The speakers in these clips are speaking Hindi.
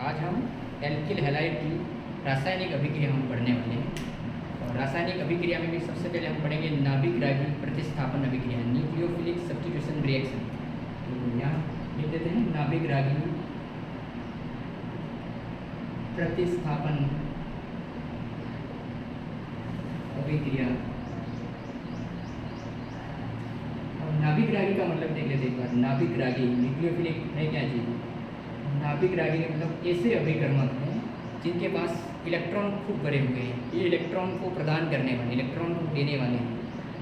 आज हम एल्किल हैलाइड की रासायनिक अभिक्रिया हम पढ़ने वाले हैं। और रासायनिक अभिक्रिया में भी सबसे पहले हम पढ़ेंगे नाभिक रागी प्रतिस्थापन अभिक्रिया, न्यूक्लियोफिलिक सब्स्टिट्यूशन रिएक्शन। तो यहाँ लिख देते हैं नाभिक रागी प्रतिस्थापन अभिक्रिया। नाभिक रागी का मतलब देख लेते एक बार। नाभिक रागी न्यूक्लियोफिलिक है क्या चीज़? नाभिक रागी का मतलब ऐसे अभिकर्मक हैं जिनके पास इलेक्ट्रॉन खूब भरे हुए हैं। ये इलेक्ट्रॉन को प्रदान करने वाले, इलेक्ट्रॉन को देने वाले हैं।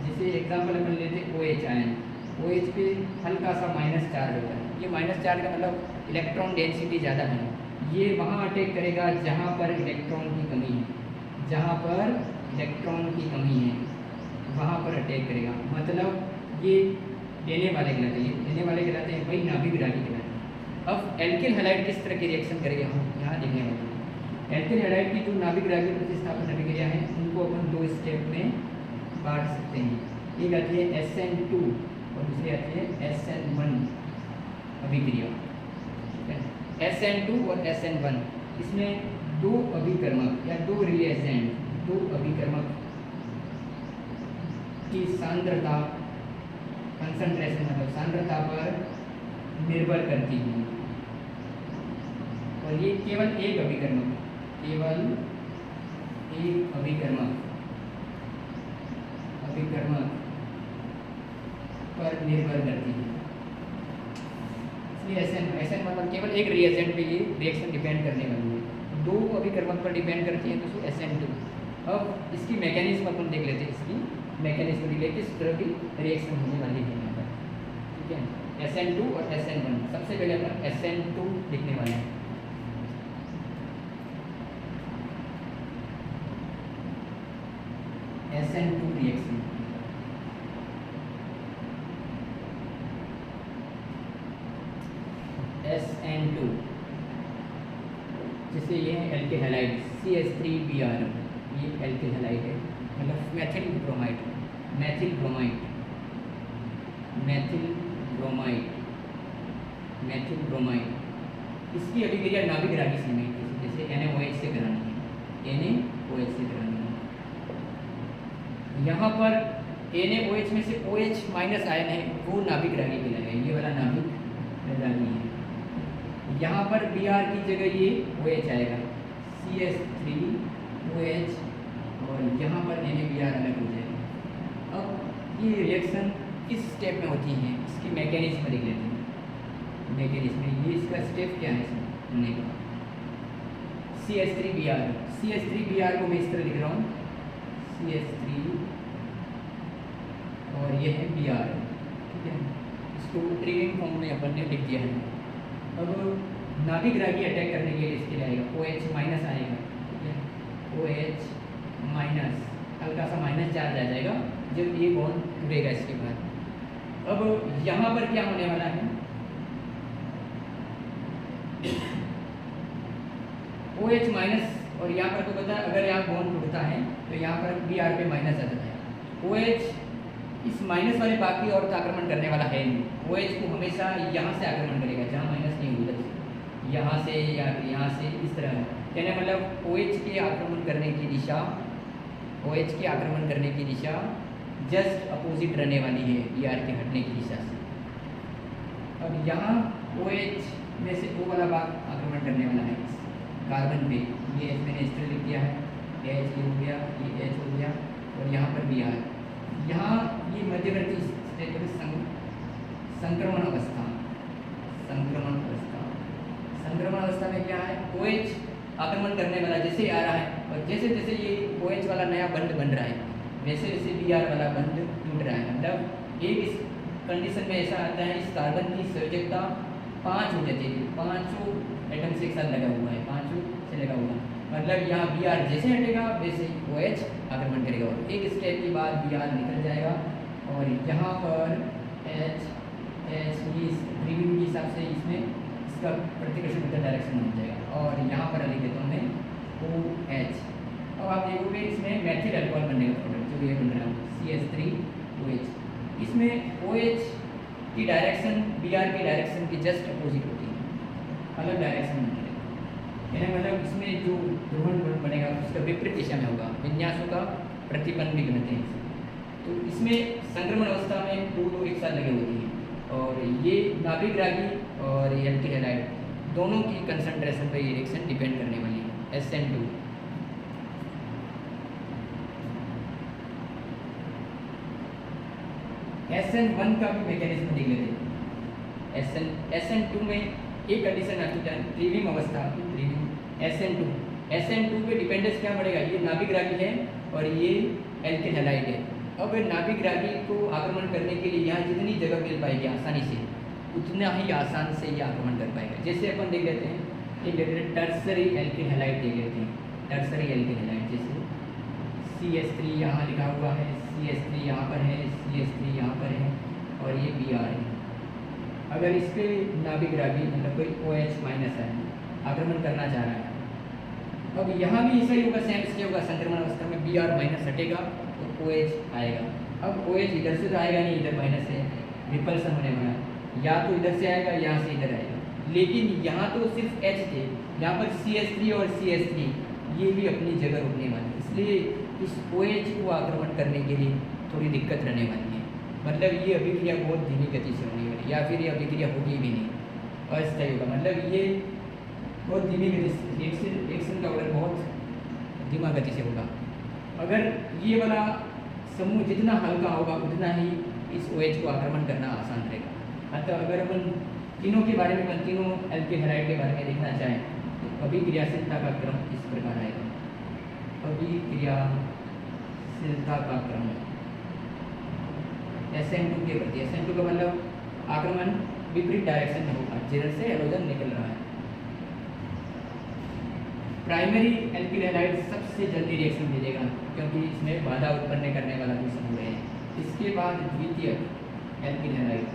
जैसे एग्जाम्पल अपन लेते हैं OH आयन। OH पे हल्का सा माइनस चार्ज होता है। ये माइनस चार्ज का मतलब इलेक्ट्रॉन डेंसिटी ज़्यादा है। ये वहाँ अटैक करेगा जहाँ पर इलेक्ट्रॉन की कमी है। जहाँ पर इलेक्ट्रॉन की कमी है वहाँ पर अटैक करेगा। मतलब ये देने वाले कहलाते हैं, देने वाले कहलाते हैं, वही नाभिक रागी कहलाते हैं। अब एल्किल हैलाइड किस तरह की रिएक्शन करेगा हम यहाँ देखने वाले हैं। एल्किल हैलाइड की जो नाभिक रागी प्रतिस्थापन अभिक्रिया है उनको अपन दो स्टेप में बांट सकते हैं। एक आती है SN2 और दूसरी आती है SN1 अभिक्रिया। SN2 और SN1 इसमें दो अभिकर्मक या दो रिएजेंट, दो अभिकर्मक की सांद्रता, कंसंट्रेशन मतलब सांद्रता पर निर्भर करती है। और ये केवल एक अभिकर्मक, केवल एक अभिकर्मक पर निर्भर करती है। इसलिए SN मतलब केवल एक रिएजेंट पे ये रिएक्शन डिपेंड करने वाली है। दो अभिकर्मक पर डिपेंड करती है तो SN2। अब इसकी मैकेनिज्म अपन देख लेते हैं। इसकी मैकेनिज्म देख लेते किस तरह की रिएक्शन होने वाली है यहाँ पर। ठीक है, SN2 और SN1। सबसे पहले अपन SN2 लिखने वाले हैं। SN2 रिएक्शन, SN2 जैसे ये है एल्किल हैलाइड CH3Br। ये एल्किल हैलाइड है, मतलब Maithil bromide, Maithil bromide, Maithil bromide, Maithil bromide. इसकी अभिक्रिया नाभिक रागी से नहीं, जैसे NaOH से करानी है, NaOH से करानी है। यहाँ पर NaOH में से OH माइनस आयन है, वो नाभिक रागी कहलाएगा। ये वाला नाभिक रागी है। यहाँ पर Br की जगह ये OH आएगा, CH3OH, और यहाँ पर NaBr अलग हो जाएगा। अब ये रिएक्शन किस स्टेप में होती है इसकी मैकेनिज्म देख लेते हैं। मैकेनिज्म ये इसका स्टेप क्या है इसमें हमने कहा CH3Br। CH3Br को मैं इस तरह लिख रहा हूँ, CH3 और ये है Br। ठीक है, इसको ट्रिविंग फॉर्म में अपन ने लिख दिया है। अब नाभिक रागी अटैक करने के लिए इसके लिए आएगा OH माइनस आएगा। ठीक है, OH माइनस, हल्का सा माइनस चार्ज आ जाएगा जब ये बॉन्ड टूटेगा इसके बाद। अब यहाँ पर क्या होने वाला है, OH माइनस, और यहाँ पर तो पता है अगर यहाँ बॉन्ड टूटता है तो यहाँ पर Br पे माइनस आ जाता है। OH इस माइनस वाले भाग की ओर आक्रमण करने वाला है नहीं। OH को हमेशा यहाँ से आक्रमण करेगा जहाँ माइनस नहीं हुई, यहाँ से या यहाँ से, इस तरह। यानी मतलब OH के आक्रमण करने की दिशा, OH के आक्रमण करने की दिशा जस्ट अपोजिट रहने वाली है Br के हटने की दिशा से। अब यहाँ OH में से वो वाला भाग आक्रमण करने वाला है कार्बन पे। ये H मैंने इस तरह लिख दिया है, H हो गया, ये H हो गया, और यहाँ पर Br। यहाँ ये मध्यवर्ती स्टेट में संक्रमण अवस्था, संक्रमण अवस्था, संक्रमण अवस्था में क्या है, OH आक्रमण करने वाला जैसे आ रहा है, और जैसे जैसे ये OH वाला नया बंध बन रहा है वैसे वैसे Br वाला बंध टूट रहा है। मतलब एक इस कंडीशन में ऐसा आता है, इस कार्बन की संयोजकता 5 हो जाती है, 5 एटम से एक साथ लगा हुआ है, 5 से लगा हुआ है। मतलब यहाँ Br जैसे हटेगा वैसे OH आक्रमण करेगा, और एक स्टेप के बाद Br निकल जाएगा, और यहाँ पर H रिव्यू के हिसाब से इसमें इसका प्रतिकर्षण का डायरेक्शन बन जाएगा, और यहाँ पर लिख देता हूँ मैं OH। अब आप देखोगे इसमें मैथिल अल्कोहल बनने का प्रोडक्ट जो ये बन रहा है CH3OH। इसमें OH की डायरेक्शन Br की डायरेक्शन की जस्ट अपोजिट होती है, अलग डायरेक्शन में। मतलब इसमें जो ध्रुवण बल बनेगा उसका विपरीत दिशा में होगा, विन्यासों का प्रतिबंध भी बनते हैं। तो इसमें संक्रमण अवस्था में दो एक साथ लगे होती हैं और ये नाभिक रागी और एल्किल हैलाइड दोनों की कंसंट्रेशन पर ये रिएक्शन डिपेंड करने वाली है। SN2 SN1 का भी मैकेनिज्म देख लेते हैं। SN2 में एक कंडीशन आती है त्रिविम अवस्था, SN2 पे डिपेंडेंस क्या बढ़ेगा, ये नाभिक रागी है और ये एल्किल हैलाइड है। अब नाभिक रागी को आक्रमण करने के लिए यहाँ जितनी जगह मिल पाएगी आसानी से उतना ही आसान से ये आक्रमण कर पाएगा। जैसे अपन देख लेते हैं, एक देख लेते हैं टर्सरी एल्किल हैलाइड देख लेते हैं। टर्सरी एल्किल हैलाइड जैसे CH3 यहाँ लिखा हुआ है, CH3 यहाँ पर है, CH3 यहाँ पर है और ये Br है। अगर इस पे नाभिक रागी मतलब कोई OH माइनस है आक्रमण करना चाह रहा है, अब यहाँ भी ऐसा ही होगा, सेम स्टेप होगा। संक्रमण अवस्था में Br माइनस हटेगा तो OH आएगा। अब OH इधर से तो आएगा नहीं, इधर माइनस है, रिपल्सन होने वाला है, या तो इधर से आएगा यहाँ से इधर आएगा। लेकिन यहाँ तो सिर्फ H थे, यहाँ पर CH3 और CH3 ये भी अपनी जगह रुकने वाले, इसलिए इस OH को आक्रमण करने के लिए थोड़ी दिक्कत रहने वाली है। मतलब ये अभिक्रिया बहुत धीमी गति से होने वाली, या फिर ये अभिक्रिया होगी भी नहीं, अस्थायी होगा। मतलब ये बहुत धीमी गति से रिएक्शन का ऑर्डर बहुत धीमा गति से होगा। अगर ये वाला समूह जितना हल्का होगा उतना ही इस OH को आक्रमण करना आसान रहेगा। अतः अगर अपन तीनों के बारे में, तीनों एल्किल हैलाइड के बारे में देखना चाहें तो अभिक्रियाशीलता का क्रम इस प्रकार आएगा। अभिक्रियाशीलता का क्रम SN2 के प्रति, SN2 का मतलब आक्रमण विपरीत डायरेक्शन में होगा, जिधर से हैलोजन निकल रहा है। प्राइमरी एल्किल हैलाइड सबसे जल्दी रिएक्शन भेजेगा क्योंकि इसमें बाधा उत्पन्न करने वाला कोई समूह है। इसके बाद द्वितीय एल्किल हैलाइड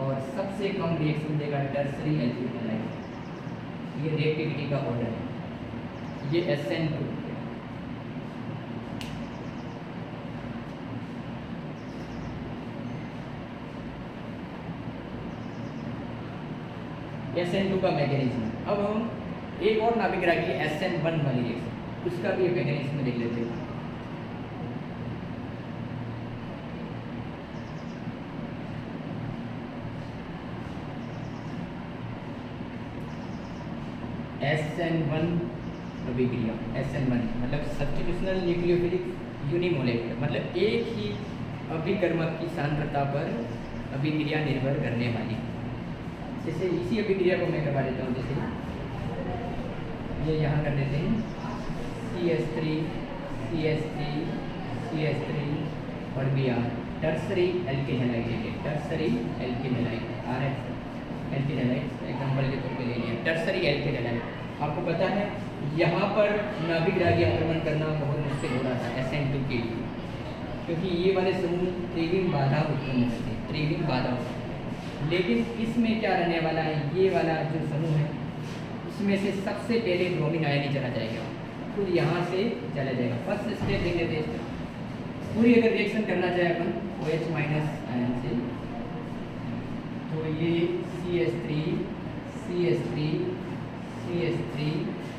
और सबसे कम रिएक्शन देगा टर्सरी एल्किल हैलाइड। ये रिएक्टिविटी का ऑर्डर है, ये SN2। SN2 का मैकेनिज्म। अब हम एक और नाभिक रागी SN1 वाली रिएक्शन, उसका भी मैकेनिज्म देख लेते हैं। SN1 अभिक्रिया, SN1 मतलब सब्स्टिट्यूशनल न्यूक्लियोफिलिक यूनिमोलेक्युलर, मतलब एक ही अभिकर्मक की सांद्रता पर अभिक्रिया निर्भर करने वाली। जैसे इसी अभिक्रिया को मैं करवा देता हूँ, जैसे ये यहाँ कर देते हैं CH3 और Br, टर्सरी एल्किल हैलाइड है। Tertiary alkyl halide RX alkyl halide example के तौर पे ले लिया। टर्सरी एल्किल हैलाइड आपको पता है यहाँ पर नाभिक रागी आक्रमण करना बहुत मुश्किल हो रहा था SN2 के लिए, क्योंकि ये वाले समूह त्रिविम बाधा उत्पन्न करते हैं, त्रिविम बाधा। लेकिन इसमें क्या रहने वाला है, ये वाला जो समूह है इसमें से सबसे पहले ब्रोमीन आयन ही चला जाएगा, खुद यहाँ से चला जाएगा। फर्स्ट स्टेप देख लेते हैं। पूरी अगर रिएक्शन करना चाहे अपन OH माइनस आयन से, तो ये CH3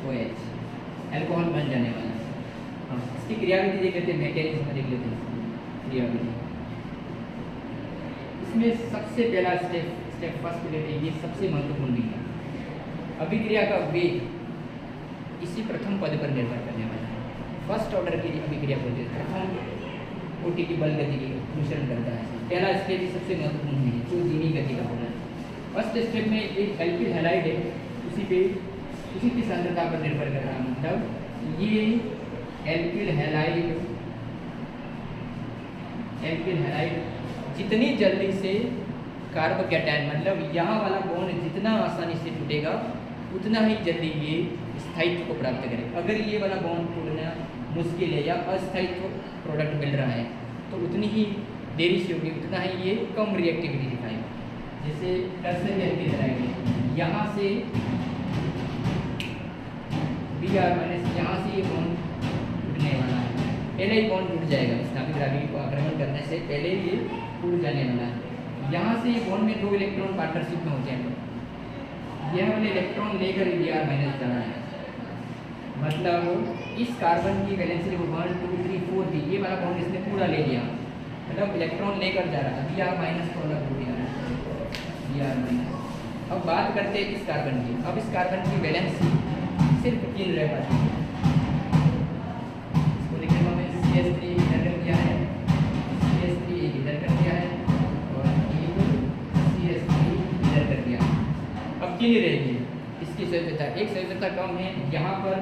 OH एल्कोहल बन जाने वाला है। हाँ, इसकी क्रियाविधि देख लेते हैं, मैकेनिज्म देख लेते हैं क्रियाविधि। इसमें सबसे पहला स्टेप फर्स्ट लेते हैं, ये सबसे महत्वपूर्ण भी है। अभिक्रिया का वेग इसी प्रथम पद पर निर्भर करने वाला है। फर्स्ट ऑर्डर की अभिक्रिया बोलते हैं, प्रथम कोटि की बल गति की अनुसरण करता है। पहला स्टेप सबसे महत्वपूर्ण है, जो धीमी गति का होना है। फर्स्ट स्टेप में एक एल्किल हैलाइड है, उसी की सांद्रता पर निर्भर कर रहा है। मतलब ये एल्किल हैलाइड जितनी जल्दी से कार्बोकैटायन मतलब यहाँ वाला बॉन्ड जितना आसानी से टूटेगा उतना ही जल्दी ये स्थायित्व को प्राप्त करेगा। अगर ये वाला बॉन्ड टूटना मुश्किल है या अस्थायित्व प्रोडक्ट मिल रहा है तो उतनी ही देरी से होगी, उतना ही ये कम रिएक्टिविटी दिखाएगा। जैसे टर्सरी एल्किल हैलाइड यहाँ से Br माइनस यहाँ से ये बॉन्ड टूटने वाला है, पहले ही बॉन्ड टूट जाएगा। इस नाभिक रागी को आक्रमण करने से पहले ये टूट जाने वाला है। यहाँ से ये बॉन्ड में 2 इलेक्ट्रॉन पार्टनरशिप में होते हैं, यह वाले इलेक्ट्रॉन लेकर Br माइनस जाना है। मतलब इस कार्बन की वैलेंसी देखो 1 2 3 4 थी, ये वाला बॉन्ड इसने पूरा ले लिया, मतलब इलेक्ट्रॉन लेकर जा रहा था, Br माइनस को अलग हो गया, Br माइनस। अब बात करते हैं इस कार्बन की। अब इस कार्बन की वैलेंसी सिर्फ 3 रह पाती है। इसको लिखने में हमें CH3 इधर कर दिया है, CH3 एक इधर कर दिया है और एक CH3 इधर कर दिया है। अब कितनी रहेगी इसकी संयोजकता? एक संयोजकता कम है, यहाँ पर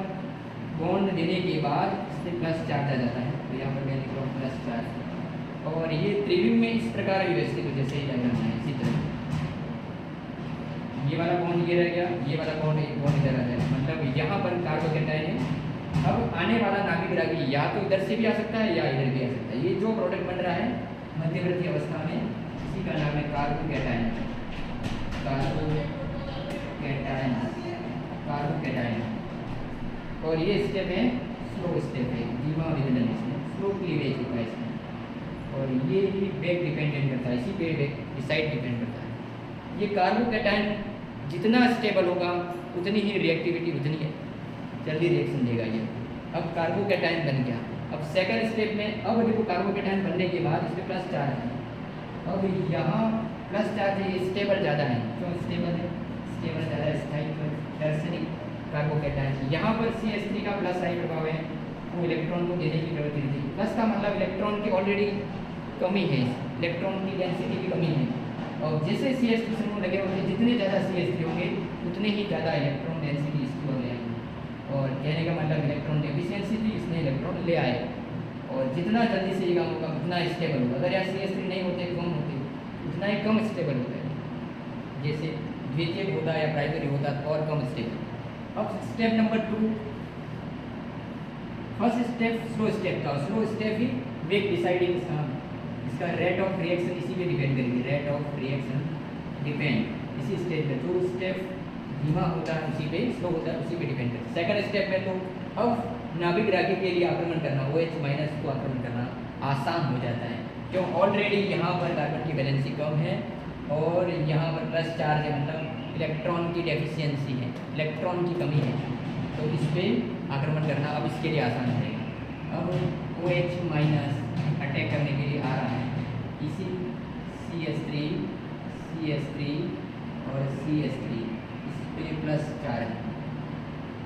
बॉन्ड देने के बाद इसमें प्लस चार्ज आ जाता है, तो यहाँ पर मैं लिख रहा हूँ प्लस चार्ज। और ये त्रिविम में इस प्रकार व्यवस्थित हो, जैसे ही डायग्राम है इसी तरह। ये वाला बॉन्ड ये रह गया, ये वाला बॉन्ड इधर आ जाएगा, मतलब यहाँ पर कार्बोकेटायन है। अब आने वाला नाभिक रागी या तो इधर से भी आ सकता है या इधर भी आ सकता है। ये जो प्रोडक्ट बन रहा है मध्यवर्ती अवस्था में, इसी का नाम है कार्बोकेटायन। कार्बोकेटायन। और ये स्टेप है स्लो स्टेप है, धीमा विदलन इसमें, स्लो क्लीवेज होता है इसमें। और ये भी बैक डिपेंडेंट करता है, इसी पे डिसाइड डिपेंड करता है। ये कार्बोकेटायन जितना स्टेबल होगा उतनी ही रिएक्टिविटी, उतनी जल्दी रिएक्शन देगा ये। अब कार्बोकेटायन बन गया। अब सेकंड स्टेप में अब देखो कार्बोकेटायन बनने के बाद इसमें प्लस चार्ज है। अब यहाँ प्लस चार्ज है, ये स्टेबल ज़्यादा है। क्यों स्टेबल है? स्टेबल ज़्यादा स्थायी टर्सरी कार्बोकेटायन। यहाँ पर CH3 का प्लस आई प्रभाव है, वो इलेक्ट्रॉन को देने की प्रवृत्ति थी। प्लस का मतलब इलेक्ट्रॉन की ऑलरेडी कमी है, इलेक्ट्रॉन की डेंसिटी की कमी है। और जैसे CH3 समूह लगे होंगे, जितने ज़्यादा CH3 होंगे उतने ही ज़्यादा इलेक्ट्रॉन डेंसिटी इसकी हो जाएगी। और कहने का मतलब इलेक्ट्रॉन डेफिशिएंसी थी, इसने इलेक्ट्रॉन ले आए। और जितना जल्दी से ये काम होगा उतना स्टेबल होगा। अगर यहाँ CH3 नहीं होते, कम होते, उतना ही कम स्टेबल होता है। जैसे द्वितीयक होता या प्राइमरी होता तो और कम स्टेबल। अब step number 2, first step slow step था। स्लो स्टेप ही वेग डिसाइडिंग, इसका रेट ऑफ रिएक्शन इसी पे डिपेंड करेगी। रेट ऑफ रिएक्शन डिपेंड इसी स्टेप पे। जो स्टेप धीमा होता है उसी पे, स्लो होता है उसी पे डिपेंड करता है। सेकंड स्टेप में तो अब नाभिक रागी के लिए आक्रमण करना, OH माइनस को आक्रमण करना आसान हो जाता है, क्यों ऑलरेडी यहाँ पर कार्बन की वैलेंसी कम है और यहाँ पर प्लस चार्ज है, मतलब इलेक्ट्रॉन की डेफिशिएंसी है, इलेक्ट्रॉन की कमी है। तो इस पर आक्रमण करना अब इसके लिए आसान रहेगा। अब OH माइनस अटैक करने के लिए आ रहा है, इसी CH3 और CH3 इस पर प्लस चार्ज है।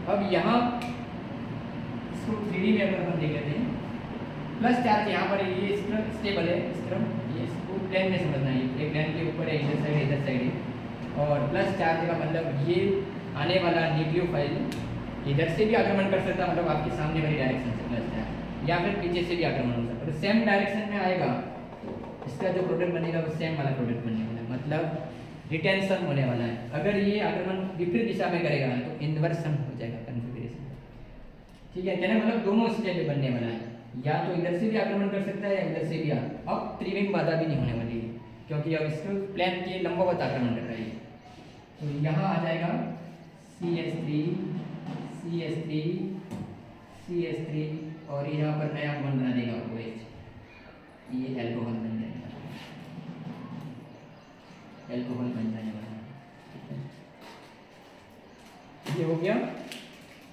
अब यहाँ इसको 3D में अगर हम देख लेते हैं, प्लस चार्ज यहाँ पर ये इस तरफ स्टेबल है, इस तरफ ये इसको प्लेन में समझना है, ये प्लेन के ऊपर है, इधर साइड है। और प्लस चार्ज का मतलब ये आने वाला न्यूक्लियोफाइल इधर से भी आक्रमण कर सकता है, मतलब आपके सामने वाली डायरेक्शन से प्लस चार्ज, या फिर पीछे से भी आक्रमण हो सकता है। तो सेम डायरेक्शन में आएगा, इसका जो प्रोडक्ट बनेगा वो सेम वाला प्रोडक्ट बनने वाला है, मतलब रिटेंशन होने वाला है। अगर ये आक्रमण विपरीत दिशा में करेगा तो इन्वर्सन हो जाएगा कन्फिगरेशन। ठीक है, कहने मतलब दोनों स्टेप में बनने वाला है, या तो इधर से भी आक्रमण कर सकता है या इधर से भी। अब त्रिविम बाधा भी नहीं होने वाली है, क्योंकि अब इसको प्लेन के लंबवत आक्रमण कर रहा है। तो यहाँ आ जाएगा CH3 और यहाँ पर नया बॉन्ड बना देगा OH, ये एल्कोहल बन जाएगा, एल्कोहल बन जाने वाला है। ये हो गया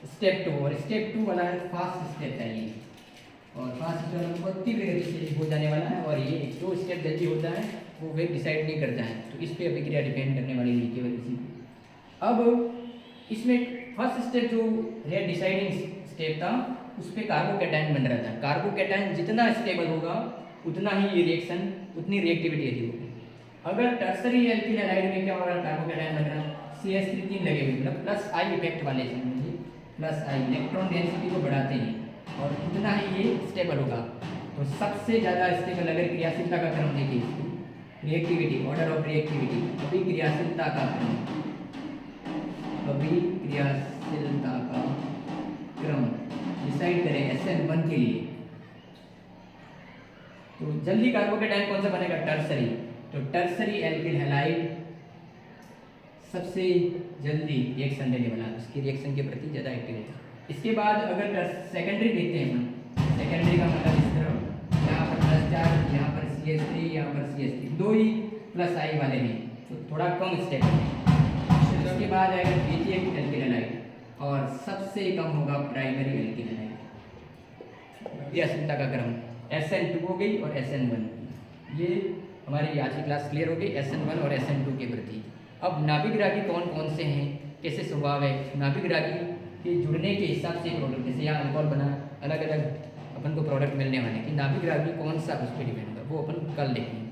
स्टेप 2। और स्टेप 2 वाला है फास्ट स्टेप है ये, और फास्ट स्टेप वाला बहुत तीव्र गति से हो जाने वाला है। और ये जो स्टेप जल्दी होता है वो वेग डिसाइड नहीं करता है, तो इस पर अभिक्रिया डिपेंड करने वाली नहीं, केवल इसी पे। अब इसमें फर्स्ट स्टेप जो है डिसाइडिंग स्टेप था, उस पर कार्बोकेटायन बन रहा था। कार्बोकेटायन जितना स्टेबल होगा उतना ही ये रिएक्शन, उतनी रिएक्टिविटी अधिक होगी। अगर टर्सरी एल्किल हैलाइड में क्या हो रहा है, कार्बोकेटायन बन रहा है, CH3 3 लगे हुए, मतलब प्लस आई इफेक्ट वाले समझिए, प्लस आई इलेक्ट्रॉन डेंसिटी को बढ़ाते हैं और उतना ही ये स्टेबल होगा। तो सबसे ज़्यादा स्टेबल अगर क्रियाशीलता का क्रम देखिए, इसकी रिएक्टिविटी, ऑर्डर ऑफ रिएक्टिविटी, अभिक्रियाशीलता का क्रम, अभिक्रियाशीलता का क्रम डिसाइड करें SN1 के लिए। तो जल्दी कार्बोकेटायन कौन सा बनेगा, टर्सरी। तो टर्सरी एल्किल हैलाइड सबसे जल्दी रिएक्शन देने वाला, उसकी रिएक्शन के प्रति ज़्यादा एक्टिव है। इसके बाद अगर सेकेंडरी देखते हैं हम, सेकेंडरी का मतलब इस तरह, यहाँ पर प्लस चार्ज, यहाँ पर CH3, यहाँ पर CH3, दो ही प्लस आई वाले हैं, तो थोड़ा कम स्टेप है। इसके बाद आएगा द्वितीयक एल्किल हैलाइड, और सबसे सबसे कम होगा प्राइमरी एल्किल हैलाइड। ये अशुद्धता का क्रम SN2 हो गई और SN1। ये हमारी आज की क्लास क्लियर हो गई SN1 और SN2 के प्रति। अब नाभिक रागी कौन कौन से हैं, कैसे स्वभाव है, नाभिक रागी के जुड़ने के हिसाब से प्रोडक्ट, जैसे यहाँ अल्कोहल बना, अलग अलग अपन को प्रोडक्ट मिलने वाले कि नाभिक रागी कौन सा उस पर डिपेंड होगा, वो अपन कल देखेंगे।